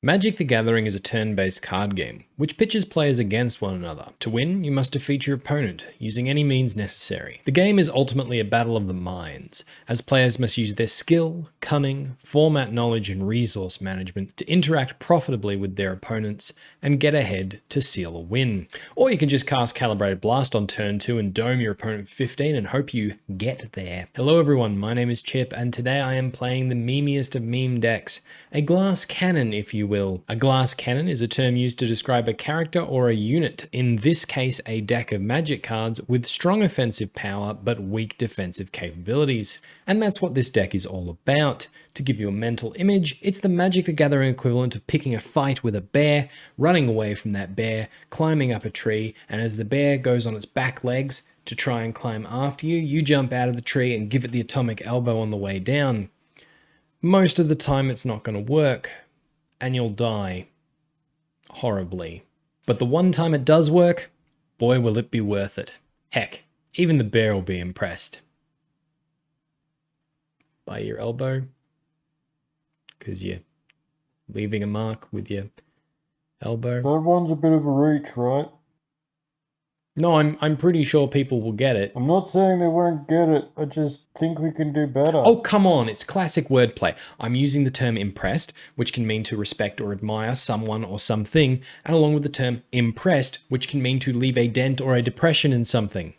Magic the Gathering is a turn-based card game, which pitches players against one another. To win, you must defeat your opponent, using any means necessary. The game is ultimately a battle of the minds, as players must use their skill, cunning, format knowledge, and resource management to interact profitably with their opponents and get ahead to seal a win. Or you can just cast Calibrated Blast on turn 2 and dome your opponent for 15 and hope you get there. Hello everyone, my name is Chip, and today I am playing the memeiest of meme decks, a glass cannon if you will. A glass cannon is a term used to describe a character or a unit, in this case a deck of magic cards with strong offensive power but weak defensive capabilities. And that's what this deck is all about. To give you a mental image, it's the Magic the Gathering equivalent of picking a fight with a bear, running away from that bear, climbing up a tree, and as the bear goes on its back legs to try and climb after you, you jump out of the tree and give it the atomic elbow on the way down. Most of the time it's not going to work, and you'll die horribly. But the one time it does work, boy will it be worth it. Heck, even the bear will be impressed by your elbow, because you're leaving a mark with your elbow. That one's a bit of a reach, right? No, I'm pretty sure people will get it. I'm not saying they won't get it, I just think we can do better. Oh, come on, it's classic wordplay. I'm using the term impressed, which can mean to respect or admire someone or something, and along with the term impressed, which can mean to leave a dent or a depression in something.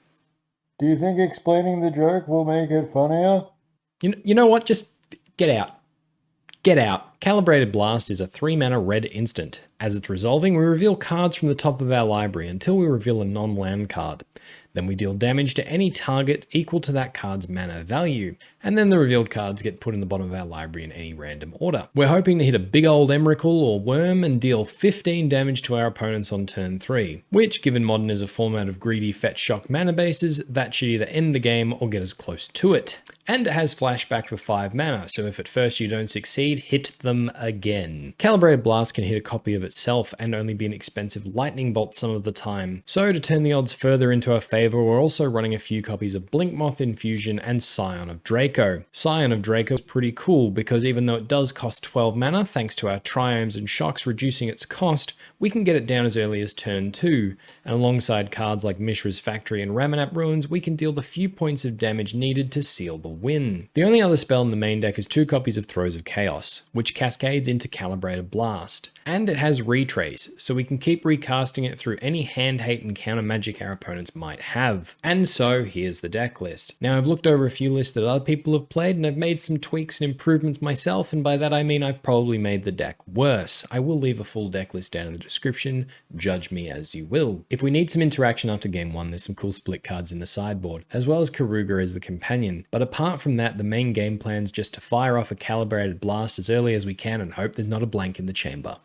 Do you think explaining the joke will make it funnier? You know what? Just get out. Get out. Calibrated Blast is a 3-mana red instant. As it's resolving, we reveal cards from the top of our library until we reveal a non-land card. Then we deal damage to any target equal to that card's mana value. And then the revealed cards get put in the bottom of our library in any random order. We're hoping to hit a big old Emrakul or Wurm and deal 15 damage to our opponents on turn 3, which, given Modern is a format of greedy fetch shock mana bases, that should either end the game or get us close to it. And it has flashback for 5 mana, so if at first you don't succeed, hit them again. Calibrated Blast can hit a copy of itself and only be an expensive lightning bolt some of the time. So to turn the odds further into our favor, we're also running a few copies of Blinkmoth Infusion and Scion of Draco. Scion of Draco is pretty cool because even though it does cost 12 mana, thanks to our Triomes and Shocks reducing its cost, we can get it down as early as turn 2. And alongside cards like Mishra's Factory and Ramunap Ruins, we can deal the few points of damage needed to seal the win. The only other spell in the main deck is 2 copies of Throes of Chaos, which cascades into Calibrated Blast. And it has Retrace, so we can keep recasting it through any hand hate and counter magic our opponents might have. And so here's the deck list. Now I've looked over a few lists that other people have played and I've made some tweaks and improvements myself, and by that I mean I've probably made the deck worse. I will leave a full deck list down in the description, judge me as you will. If we need some interaction after game 1, there's some cool split cards in the sideboard, as well as Keruga as the companion. But apart from that, the main game plan is just to fire off a Calibrated Blast as early as we can and hope there's not a blank in the chamber.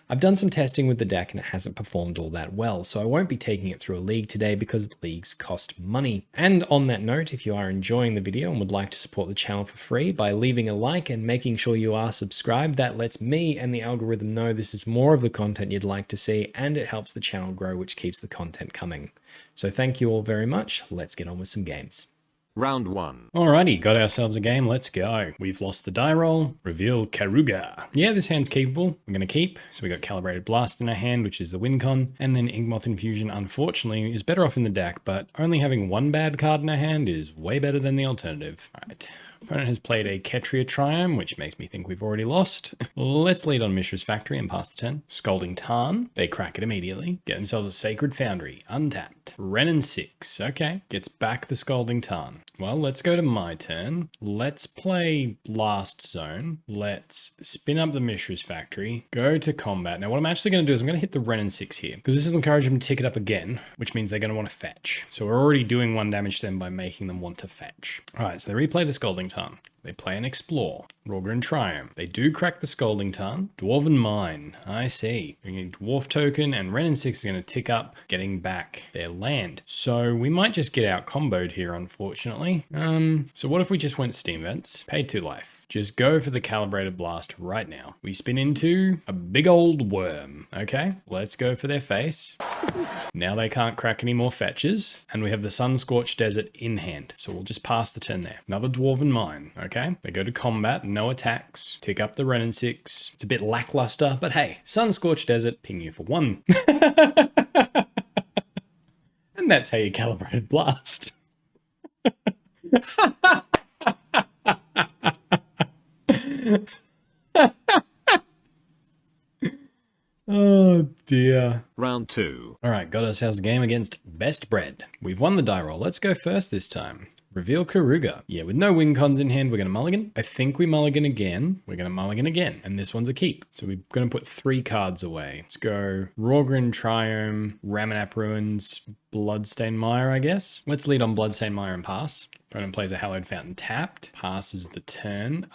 I've done some testing with the deck and it hasn't performed all that well, so I won't be taking it through a league today because leagues cost money. And on that note, if you are enjoying the video and would like to support the channel for free by leaving a like and making sure you are subscribed, that lets me and the algorithm know this is more of the content you'd like to see, and it helps the channel grow, which keeps the content coming. So thank you all very much. Let's get on with some games. Round 1. Alrighty, got ourselves a game, let's go. We've lost the die roll, reveal Keruga. Yeah, this hand's keepable, we're gonna keep. So we got Calibrated Blast in our hand, which is the win con, and then Blinkmoth Infusion, unfortunately, is better off in the deck, but only having 1 bad card in our hand is way better than the alternative. Alright. Opponent has played a Ketria Triome, which makes me think we've already lost. Let's lead on Mishra's Factory and pass the turn. Scalding Tarn, they crack it immediately. Get themselves a Sacred Foundry, untapped. Renin 6, okay. Gets back the Scalding Tarn. Well, let's go to my turn. Let's play Blast Zone. Let's spin up the Mishra's Factory, go to combat. Now what I'm actually going to do is I'm going to hit the Renin 6 here, because this will encourage them to tick it up again, which means they're going to want to fetch. So we're already doing 1 damage to them by making them want to fetch. All right, so they replay the Scalding Tarn. They play an Explore. Raugrin Triome. They do crack the Scalding Tarn. Dwarven Mine. I see. Bringing Dwarf Token, and Renin 6 is going to tick up, getting back their land. So we might just get out comboed here, unfortunately. So what if we just went Steam Vents? Pay 2 life. Just go for the Calibrated Blast right now. We spin into a big old worm. Okay, let's go for their face. Now they can't crack any more fetches, and we have the Sunscorched Desert in hand. So we'll just pass the turn there. Another Dwarven Mine. Okay. Okay, they go to combat, no attacks, tick up the Renin 6. It's a bit lackluster, but hey, Sunscorched Desert, ping you for 1. And that's how you calibrated Blast. Oh dear. Round 2. All right, got ourselves a game against Best Bread. We've won the die roll. Let's go first this time. Reveal Keruga. Yeah, with no win cons in hand, we're going to mulligan. I think we mulligan again. We're going to mulligan again. And this one's a keep. So we're going to put 3 cards away. Let's go Raugrin Triome, Ramunap Ruins, Bloodstained Mire, I guess. Let's lead on Bloodstained Mire and pass. Opponent plays a Hallowed Fountain tapped. Passes the turn.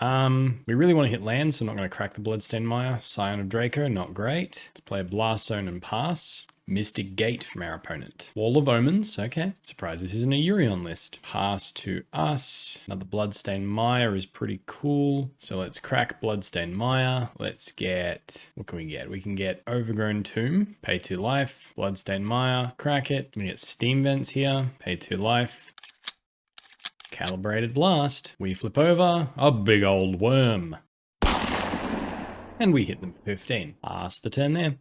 We really want to hit land, so I'm not going to crack the Bloodstained Mire. Scion of Draco, not great. Let's play a Blast Zone and pass. Mystic Gate from our opponent. Wall of Omens, okay. Surprise, this isn't a Urion list. Pass to us. Another Bloodstained Mire is pretty cool. So let's crack Bloodstained Mire. Let's get, what can we get? We can get Overgrown Tomb, pay 2 life. Bloodstained Mire, crack it. We get Steam Vents here, pay 2 life. Calibrated Blast. We flip over a big old worm. And we hit them for 15. Pass the turn there.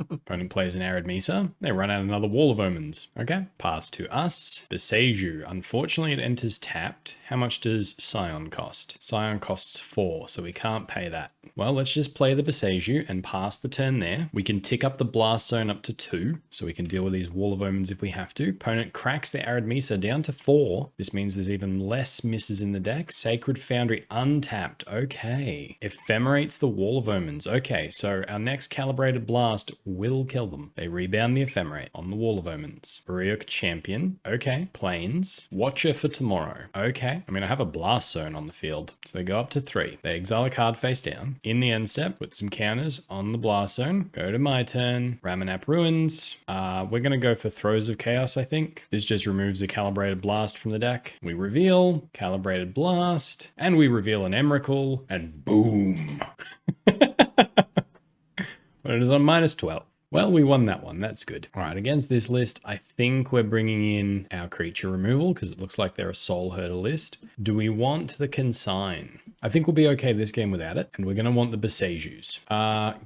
Opponent plays an Arid Mesa. They run out another Wall of Omens. Okay. Pass to us. Boseiju. Unfortunately, it enters tapped. How much does Scion cost? Scion costs 4, so we can't pay that. Well, let's just play the Boseiju and pass the turn there. We can tick up the Blast Zone up to 2, so we can deal with these Wall of Omens if we have to. Opponent cracks the Arid Mesa down to 4. This means there's even less misses in the deck. Sacred Foundry untapped. Okay. Ephemerates the Wall of Omens. Okay, so our next Calibrated Blast will kill them. They rebound the Ephemerate on the Wall of Omens. Barioc Champion. Okay. Plains. Watcher for tomorrow. Okay. I mean, I have a Blast Zone on the field. So they go up to 3. They exile a card face down. In the end step, put some counters on the Blast Zone. Go to my turn. Ramunap Ruins. We're going to go for Throes of Chaos, I think. This just removes the Calibrated Blast from the deck. We reveal Calibrated Blast. And we reveal an Emrakul. And boom. But it is on -12. Well, we won that one. That's good. All right, against this list, I think we're bringing in our creature removal because it looks like they're a soul herder list. Do we want the Consign? I think we'll be okay this game without it, and we're going to want the Boseijus.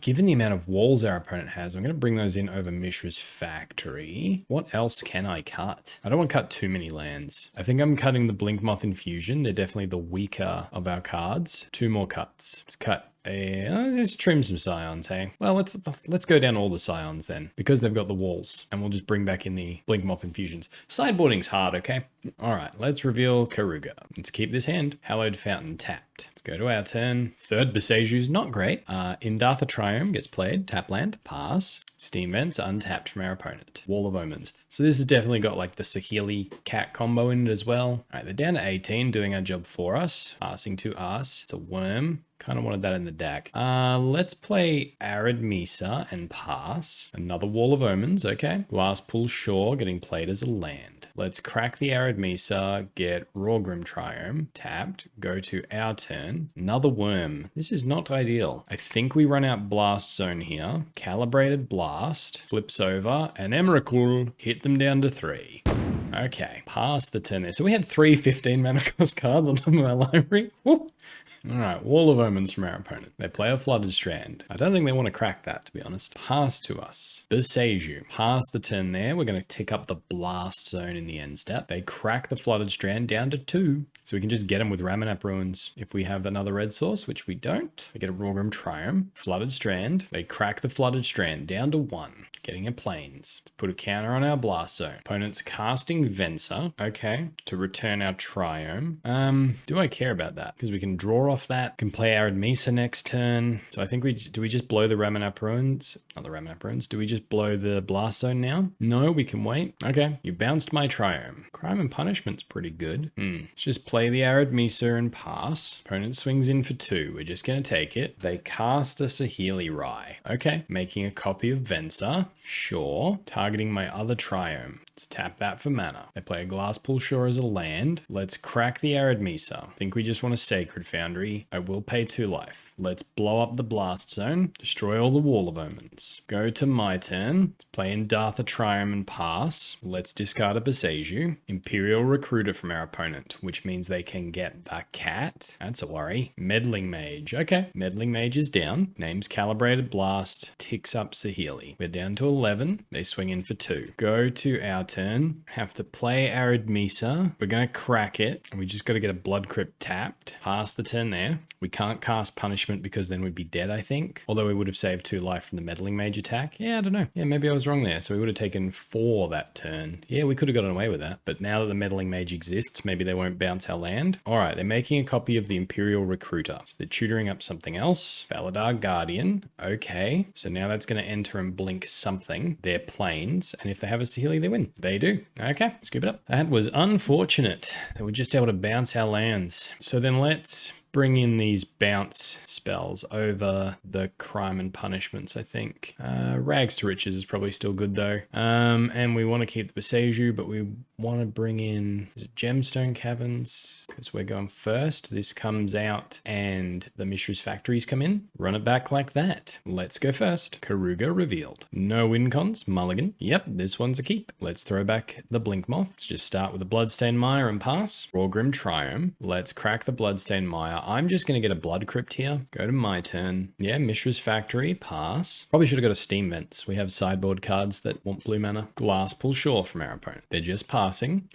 Given the amount of walls our opponent has, I'm going to bring those in over Mishra's factory. What else can I cut? I don't want to cut too many lands. I think I'm cutting the Blinkmoth Infusion. They're definitely the weaker of our cards. 2 more cuts. Let's cut just trim some Scions, hey? Well, let's go down all the Scions then, because they've got the walls, and we'll just bring back in the Blinkmoth Infusions. Sideboarding's hard, okay? All right, let's reveal Keruga. Let's keep this hand. Hallowed Fountain tapped. Let's go to our turn. Third Boseiju's not great. Indatha Triome gets played. Tap land. Pass. Steam Vents untapped from our opponent. Wall of Omens. So this has definitely got like the Sahili cat combo in it as well. All right, they're down to 18, doing our job for us. Passing to us. It's a worm. Kind of wanted that in the deck. Let's play Arid Mesa and pass. Another Wall of Omens, okay. Glasspool Shore getting played as a land. Let's crack the Arid Mesa, get Raugrin Triome, tapped, go to our turn. Another worm. This is not ideal. I think we run out Blast Zone here. Calibrated Blast, flips over, and Emrakul hit them down to 3. Okay, pass the turn there. So we had 3 15 mana cost cards on top of our library. Woo. All right, Wall of Omens from our opponent. They play a Flooded Strand. I don't think they want to crack that, to be honest. Pass to us. Boseiju. Pass the turn there. We're going to tick up the Blast Zone in the end step. They crack the Flooded Strand down to 2. So we can just get them with Ramunap Ruins if we have another red source, which we don't. They get a Raugrin Triome. Flooded Strand. They crack the Flooded Strand down to 1. Getting a Plains. Let's put a counter on our Blast Zone. Opponent's casting Venser. Okay. To return our Triome. Do I care about that? Because we can draw off that. Can play Arid Mesa next turn. So I think do we just blow the Ramunap Ruins? Not the Ramunap Ruins. Do we just blow the Blast Zone now? No, we can wait. Okay. You bounced my Triome. Crime and Punishment's pretty good. Let's just play the Arid Mesa and pass. Opponent swings in for 2. We're just going to take it. They cast a Sahili Rye. Okay. Making a copy of Venser. Sure. Targeting my other Triome. Let's tap that for mana. mana. They play a Glasspool Shore as a land. Let's crack the Arid Mesa. I think we just want a Sacred Foundry. I will pay 2 life. Let's blow up the Blast Zone. Destroy all the Wall of Omens. Go to my turn. Let's play Indatha Triome and pass. Let's discard a Boseiju. Imperial Recruiter from our opponent, which means they can get the cat. That's a worry. Meddling Mage. Okay, Meddling Mage is down. Name's Calibrated Blast. Ticks up Saheeli. We're down to 11. They swing in for 2. Go to our turn. Have to play Arid Mesa. We're going to crack it. And we just got to get a Blood Crypt tapped. Pass the turn there. We can't cast Punishment because then we'd be dead, I think. Although we would have saved 2 life from the Meddling Mage attack. Yeah, I don't know. Yeah, maybe I was wrong there. So we would have taken 4 that turn. Yeah, we could have gotten away with that. But now that the Meddling Mage exists, maybe they won't bounce our land. All right, they're making a copy of the Imperial Recruiter. So they're tutoring up something else. Valadar Guardian. Okay. So now that's going to enter and blink something. Their planes. And if they have a Saheeli, they win. They do. Okay, scoop it up. That was unfortunate. They were just able to bounce our lands. So then let's bring in these bounce spells over the crime and punishments, I think. Rags to Riches is probably still good though. And we want to keep the Boseiju, but we want to bring in Gemstone Caverns because we're going first. This comes out and the Mishra's factories come in. Run it back like that. Let's go first. Keruga revealed. No win cons. Mulligan. Yep, this one's a keep. Let's throw back the Blinkmoth. Let's just start with the Bloodstained Mire and pass. Raugrin Triome. Let's crack the Bloodstained Mire. I'm just going to get a Blood Crypt here. Go to my turn. Yeah, Mishra's Factory, pass. Probably should have got a Steam Vents. We have sideboard cards that want blue mana. Glasspool Shore from our opponent. They're just passing.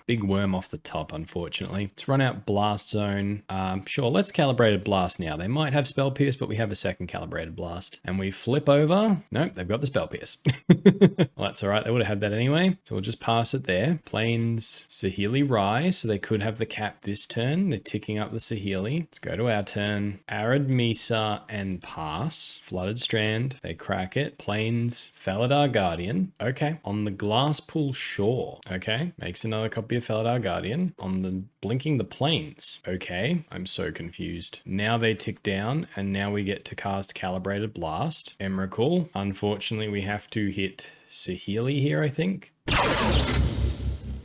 Big worm off the top, unfortunately. Let's run out Blast Zone. Sure, let's Calibrated Blast now. They might have Spell Pierce, but we have a second Calibrated Blast. And we flip over. Nope, they've got the Spell Pierce. Well, that's all right. They would have had that anyway. So we'll just pass it there. Plains Saheeli Rise. So they could have the cap this turn. They're ticking up the Saheeli. Let's go to our turn. Arid Mesa and pass. Flooded Strand. They crack it. Plains Valadar Guardian. Okay. On the Glasspool Shore. Okay. Makes another copy of Valadar Guardian. On the blinking the plains. Okay. I'm so confused. Now they tick down and now we get to cast Calibrated Blast. Emrakul. Unfortunately, we have to hit Saheeli here, I think.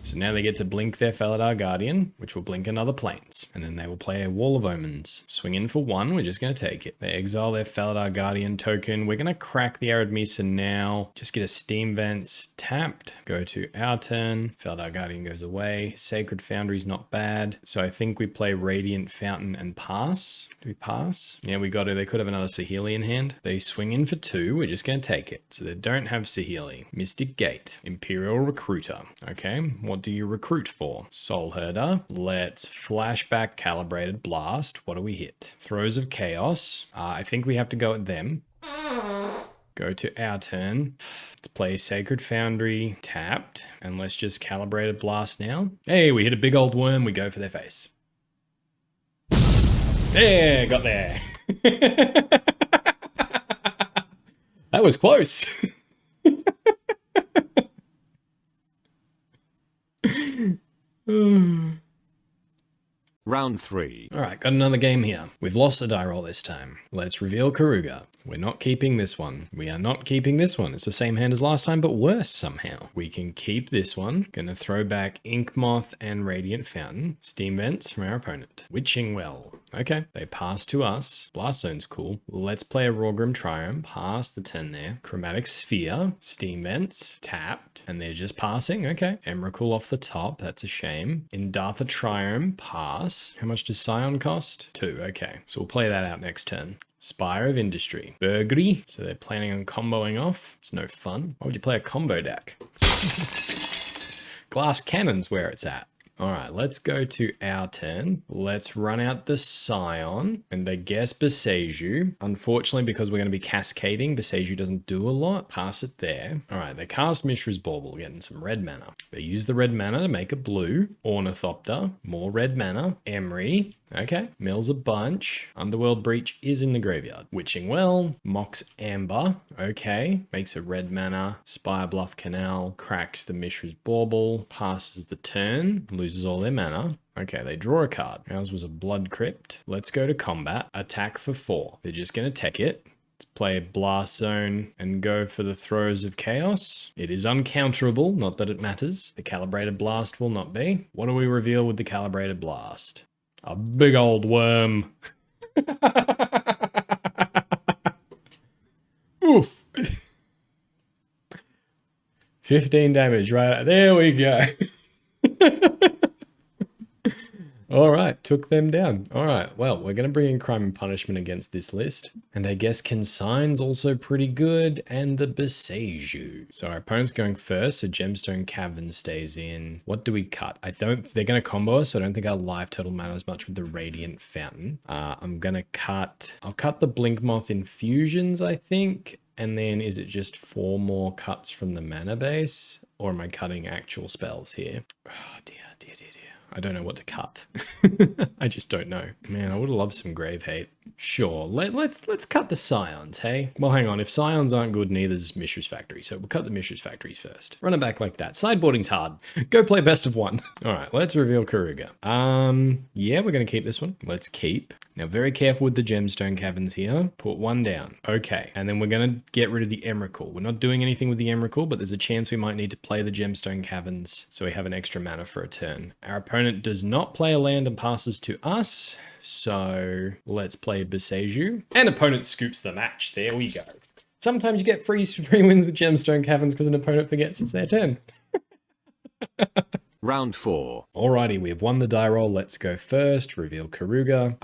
So now they get to blink their Valadar Guardian, which will blink another plains. And then they will play a Wall of Omens. Swing in for 1, we're just going to take it. They exile their Valadar Guardian token. We're going to crack the Arid Mesa now. Just get a Steam Vents tapped. Go to our turn. Valadar Guardian goes away. Sacred Foundry is not bad. So I think we play Radiant Fountain and pass. Do we pass? Yeah, we got to. They could have another Saheeli in hand. They swing in for 2. We're just going to take it. So they don't have Saheeli. Mystic Gate. Imperial Recruiter. Okay, what do you recruit for? Soul Herder. Let's flashback Calibrated Blast. What do we hit? Throes of Chaos. I think we have to go at them. Go to our turn. Let's play Sacred Foundry tapped. And let's just Calibrated Blast now. Hey, we hit a big old worm. We go for their face. There, got there. That was close. Round 3. All right, got another game here. We've lost a die roll this time. Let's reveal Keruga. We're not keeping this one. We are not keeping this one. It's the same hand as last time, but worse somehow. We can keep this one. Gonna throw back Inkmoth and Radiant Fountain. Steam Vents from our opponent. Witching Well. Okay, they pass to us. Blast Zone's cool. Let's play a Raugrin Triome. Pass the turn there. Chromatic Sphere. Steam Vents. Tapped. And they're just passing. Okay. Emrakul off the top. That's a shame. Indatha Triome. Pass. How much does Scion cost? 2. Okay. So we'll play that out next turn. Spire of Industry. Burglary. So they're planning on comboing off. It's no fun. Why would you play a combo deck? Glass Cannon's where it's at. All right, let's go to our turn. Let's run out the Scion and I guess Boseiju. Unfortunately, because we're going to be cascading, Boseiju doesn't do a lot. Pass it there. All right, they cast Mishra's Bauble, getting some red mana. They use the red mana to make a blue. Ornithopter, more red mana. Emery. Okay, mills a bunch. Underworld Breach is in the graveyard. Witching Well, Mox Amber. Okay, makes a red mana. Spire Bluff Canal, cracks the Mishra's Bauble, passes the turn, loses all their mana. Okay, they draw a card. Ours was a Blood Crypt. Let's go to combat. Attack for 4. They're just going to take it. Let's play Blast Zone and go for the Throes of Chaos. It is uncounterable, not that it matters. The Calibrated Blast will not be. What do we reveal with the Calibrated Blast? A big old worm. Oof. 15 damage, right? There we go. All right, took them down. All right, well, we're going to bring in Crime and Punishment against this list. And I guess Consign's also pretty good, and the Boseiju. So our opponent's going first, so Gemstone Caverns stays in. What do we cut? They're going to combo us, so I don't think our life total matters much with the Radiant Fountain. I'll cut the Blinkmoth Infusions, I think. And then is it just 4 more cuts from the mana base? Or am I cutting actual spells here? Oh, dear. I don't know what to cut. I just don't know. Man, I would have loved some Grave Hate. Sure, let's cut the Scions, hey? Well, hang on. If Scions aren't good, neither is Mishra's Factory. So we'll cut the Mishra's Factory first. Run it back like that. Sideboarding's hard. Go play best of 1. All right, let's reveal Keruga. Yeah, we're going to keep this one. Let's keep. Now, very careful with the Gemstone Caverns here. Put 1 down. Okay, and then we're going to get rid of the Emrakul. We're not doing anything with the Emrakul, but there's a chance we might need to play the Gemstone Caverns so we have an extra mana for a turn. Our opponent does not play a land and passes to us. So let's play Boseiju. And opponent scoops the match. There we go. Sometimes you get free wins with Gemstone Caverns because an opponent forgets it's their turn. Round 4. Alrighty, we've won the die roll. Let's go first. Reveal Keruga.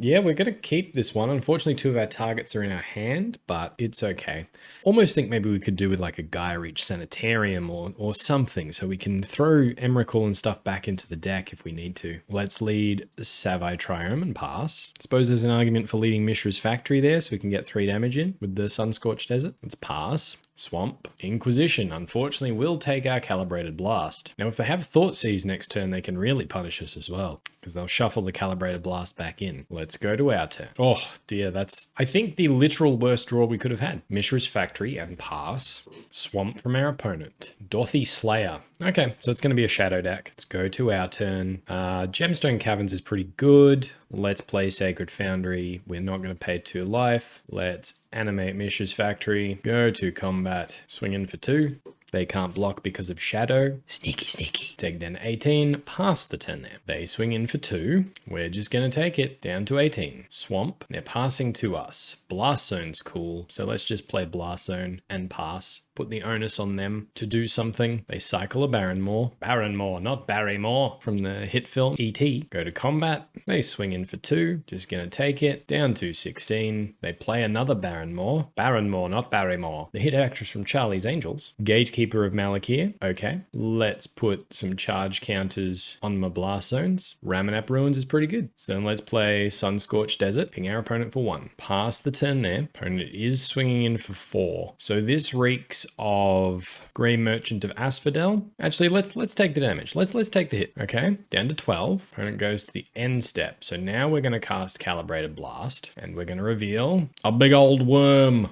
Yeah, we're going to keep this one. Unfortunately, 2 of our targets are in our hand, but it's okay. Almost think maybe we could do with like a Gaia Reach Sanitarium or something, so we can throw Emrakul and stuff back into the deck if we need to. Let's lead Savai Triome and pass. I suppose there's an argument for leading Mishra's Factory there, so we can get 3 damage in with the Sunscorched Desert. Let's pass. Swamp. Inquisition, unfortunately, will take our Calibrated Blast. Now, if they have Thoughtseize next turn, they can really punish us as well, because they'll shuffle the Calibrated Blast back in. Let's go to our turn. Oh, dear, that's, I think, the literal worst draw we could have had. Mishra's Factory and pass. Swamp from our opponent. Dorothy Slayer. Okay, so it's going to be a shadow deck. Let's go to our turn. Gemstone Caverns is pretty good. Let's play Sacred Foundry. We're not going to pay 2 life. Let's animate Mishra's Factory. Go to combat. Swing in for 2. They can't block because of shadow. Sneaky, sneaky. Take down 18. Pass the turn there. They swing in for 2. We're just going to take it down to 18. Swamp. They're passing to us. Blast Zone's cool. So let's just play Blast Zone and pass. Put the onus on them to do something. They cycle a Barrenmoor. Barrenmoor, not Barrymore. From the hit film E.T. Go to combat. They swing in for 2. Just gonna take it. Down to 16. They play another Barrenmoor. Barrenmoor, not Barrymore. The hit actress from Charlie's Angels. Gatekeeper of Malakir. Okay. Let's put some charge counters on my Blast Zones. Ramunap Ruins is pretty good. So then let's play Sunscorched Desert. Ping our opponent for 1. Pass the turn there. Opponent is swinging in for 4. So this reeks of Green Merchant of Asphodel. Actually, let's take the damage. Let's take the hit. Okay, down to 12. Opponent goes to the end step. So now we're going to cast Calibrated Blast, and we're going to reveal a big old worm.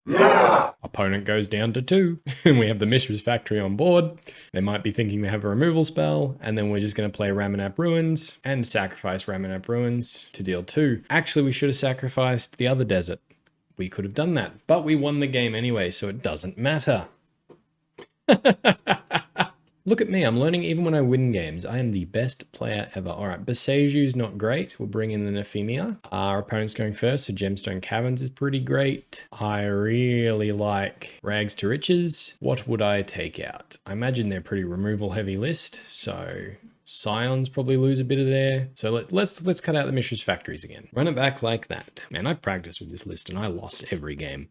Yeah! Opponent goes down to 2, and we have the Mishra's Factory on board. They might be thinking they have a removal spell, and then we're just going to play Ramunap Ruins and sacrifice Ramunap Ruins to deal 2. Actually, we should have sacrificed the other desert. We could have done that, but we won the game anyway, so it doesn't matter. Look at me, I'm learning even when I win games. I am the best player ever. All right, Boseiju's not great. We'll bring in the Nephalia. Our opponent's going first, so Gemstone Caverns is pretty great. I really like Rags to Riches. What would I take out? I imagine they're pretty removal heavy list, so Scions probably lose a bit of there. So let's cut out the Mishra's Factories again. Run it back like that. Man, I practiced with this list and I lost every game.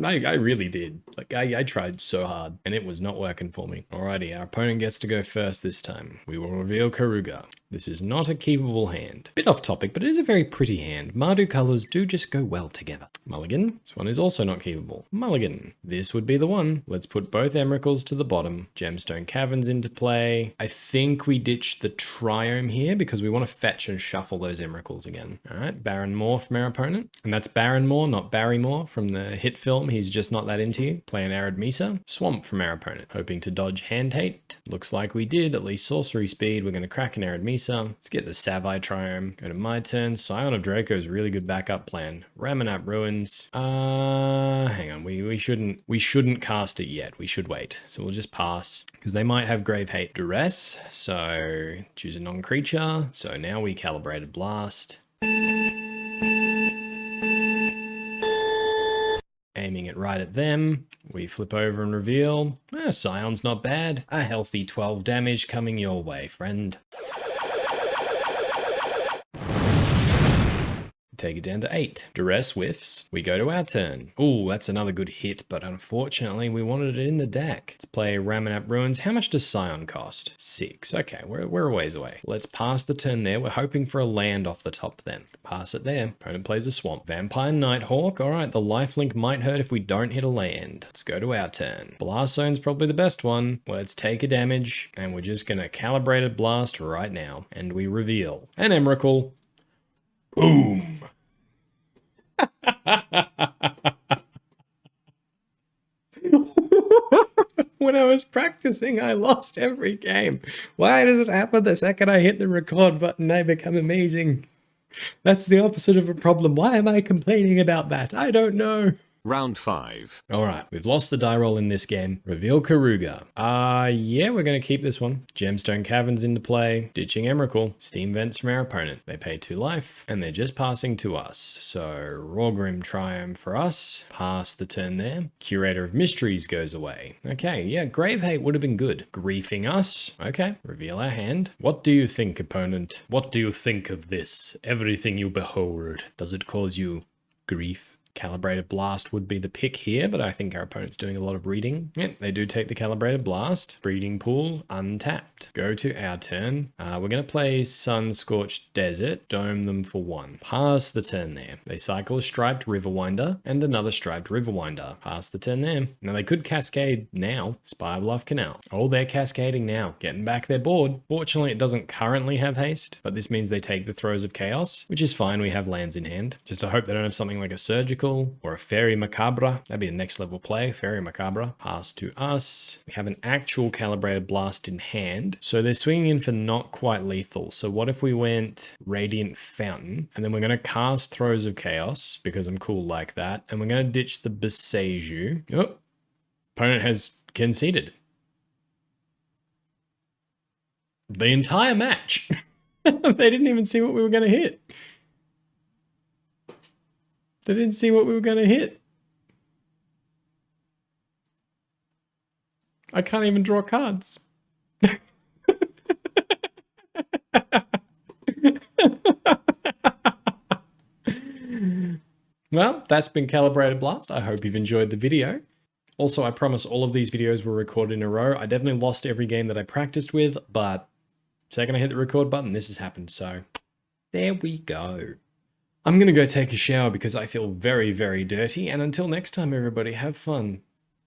I really did. Like, I tried so hard and it was not working for me. Alrighty, our opponent gets to go first this time. We will reveal Keruga. This is not a keepable hand. Bit off topic, but it is a very pretty hand. Mardu colors do just go well together. Mulligan. This one is also not keepable. Mulligan. This would be the one. Let's put both Emrakuls to the bottom. Gemstone Caverns into play. I think we ditch the Triome here because we want to fetch and shuffle those Emrakuls again. Alright, Barrenmoor from our opponent. And that's Barrenmoor, not Barrymore from the hit film. He's just not that into you. Play an Arid Mesa. Swamp from our opponent. Hoping to dodge hand hate. Looks like we did, at least sorcery speed. We're going to crack an Arid Mesa. Mesa. Let's get the Savai Triome. Go to my turn. Scion of Draco is a really good backup plan. Ramunap Ruins. Hang on. We shouldn't cast it yet. We should wait. So we'll just pass because they might have Grave Hate Duress. So choose a non-creature. So now we Calibrated Blast. Aiming it right at them. We flip over and reveal. Scion's not bad. A healthy 12 damage coming your way, friend. Take it down to 8. Duress whiffs. We go to our turn. Ooh, that's another good hit, but unfortunately we wanted it in the deck. Let's play Ramunap Ruins. How much does Scion cost? 6. Okay, we're a ways away. Let's pass the turn there. We're hoping for a land off the top then. Pass it there. Opponent plays a swamp. Vampire Nighthawk. All right, the lifelink might hurt if we don't hit a land. Let's go to our turn. Blast Zone's probably the best one. Let's take a damage, and we're just gonna Calibrated Blast right now. And we reveal an Emrakul. Boom! When I was practicing, I lost every game. Why does it happen the second I hit the record button, I become amazing? That's the opposite of a problem. Why am I complaining about that? I don't know. Round 5. All right, we've lost the die roll in this game. Reveal Keruga. Yeah, we're going to keep this one. Gemstone Caverns into play. Ditching Emrakul. Steam Vents from our opponent. They pay 2 life, and they're just passing to us. So, Raugrin Triome for us. Pass the turn there. Curator of Mysteries goes away. Okay, yeah, Grave Hate would have been good. Griefing us. Okay, reveal our hand. What do you think, opponent? What do you think of this? Everything you behold. Does it cause you grief? Calibrated Blast would be the pick here, but I think our opponent's doing a lot of reading. Yep, they do take the Calibrated Blast. Breeding Pool, untapped. Go to our turn. We're going to play Sunscorched Desert, dome them for 1. Pass the turn there. They cycle a Striped Riverwinder and another Striped Riverwinder. Pass the turn there. Now they could cascade now. Spirebluff Canal. Oh, they're cascading now. Getting back their board. Fortunately, it doesn't currently have haste, but this means they take the Throes of Chaos, which is fine. We have lands in hand. Just I hope they don't have something like a Surgical or a Fairy Macabre. That'd be a next level play. Fairy Macabre. Pass to us. We have an actual Calibrated Blast in hand. So they're swinging in for not quite lethal. So what if we went Radiant Fountain, and then we're going to cast Throes of Chaos because I'm cool like that. And we're going to ditch the Boseiju. Oh, opponent has conceded. The entire match. They didn't even see what we were going to hit. They didn't see what we were going to hit. I can't even draw cards. Well, that's been Calibrated Blast. I hope you've enjoyed the video. Also, I promise all of these videos were recorded in a row. I definitely lost every game that I practiced with, but the second I hit the record button, this has happened. So there we go. I'm going to go take a shower because I feel very, very dirty. And until next time, everybody, have fun.